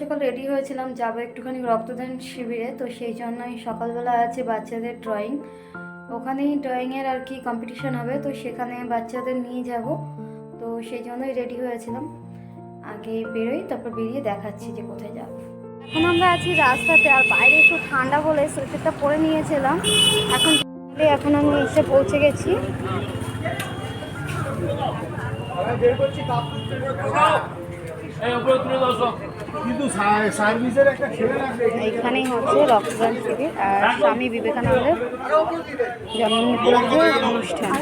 সকাল রেডি হয়েছিলাম, যাবো একটুখানি রক্তদান শিবিরে। তো সেই জন্যই সকালবেলা আছে বাচ্চাদের ড্রয়িং, ওখানেই ড্রয়িংয়ের আর কি কম্পিটিশন হবে, তো সেখানে বাচ্চাদের নিয়ে যাব। তো সেই জন্যই রেডি হয়েছিলাম। আগে বেরোই, তারপর বেরিয়ে দেখাচ্ছি যে কোথায় যাব। এখন আমরা আছি রাস্তাতে, আর বাইরে একটু ঠান্ডা বলে সোয়েটারটা পরে নিয়েছিলাম। এখন আমি এসে পৌঁছে গেছি। এইখানেই হচ্ছে রক্তদান শিবির আর স্বামী বিবেকানন্দের জন্ম উপলক্ষে অনুষ্ঠান।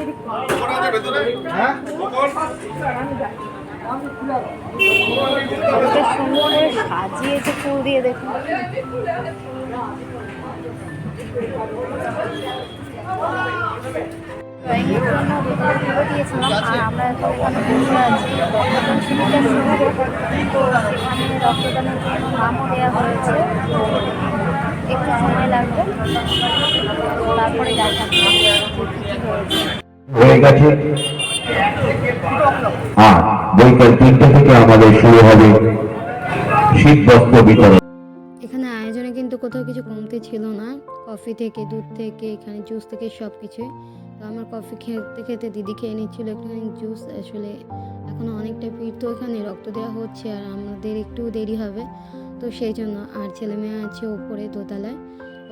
সুন্দর করে সাজিয়েছে ফুল দিয়ে, দেখুন। ড্রয়িংয়ের জন্য ভিতরে তুলে দিয়েছিলাম, আর আমরা এখন এখানে বসে আছি। রক্তদান শিবিরটা শুরু হোক, তো সেখানে রক্তদানের জন্য নামও দেওয়া হয়েছে। তো একটু সময় লাগবে, তারপরে দেখাচ্ছি যে হয়ে গেছে। আর বৈকাল 3টা থেকে আমাদের শুরু হবে শীত বস্ত্র বিতরণ। এখানে আয়োজনে কিন্তু কোথাও কিছু কমতি ছিল না, কফি থেকে দুধ থেকে এখানে জুস থেকে সব কিছুই। তো আমার কফি খেতে খেতে দিদি খেয়ে নিচ্ছিল একটুখানি জুস। আসলে এখনও অনেকটা ভিড়, তো এখানে রক্ত দেওয়া হচ্ছে আর আমাদের একটু দেরি হবে, তো সেই জন্য। আর ছেলে মেয়ে আছে ওপরে দোতলায়,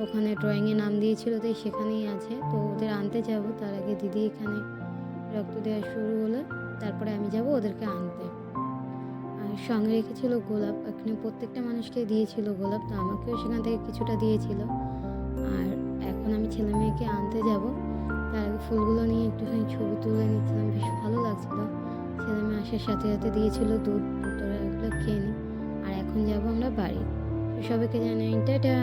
ওখানে ড্রয়িংয়ে নাম দিয়েছিল, তো সেখানেই আছে। তো ওদের আনতে যাব, তার আগে দিদি এখানে রক্ত দেওয়া শুরু হলে তারপরে আমি যাব ওদেরকে আনতে। আর সঙ্গে রেখেছিল গোলাপ, এখানে প্রত্যেকটা মানুষকে দিয়েছিল গোলাপ, তো আমাকেও সেখান থেকে কিছুটা দিয়েছিল। আর এখন আমি ছেলে মেয়েকে আনতে যাব, তার আগে ফুলগুলো নিয়ে একটুখানি ছবি তুলে নিচ্ছিলাম, বেশ ভালো লাগছিল। ছেলে মেয়ে আসার সাথে সাথে দিয়েছিল দুধ, তোরা এগুলো খেয়ে নি। আর এখন যাব আমরা বাড়ি। সবাইকে জানাই টাটা।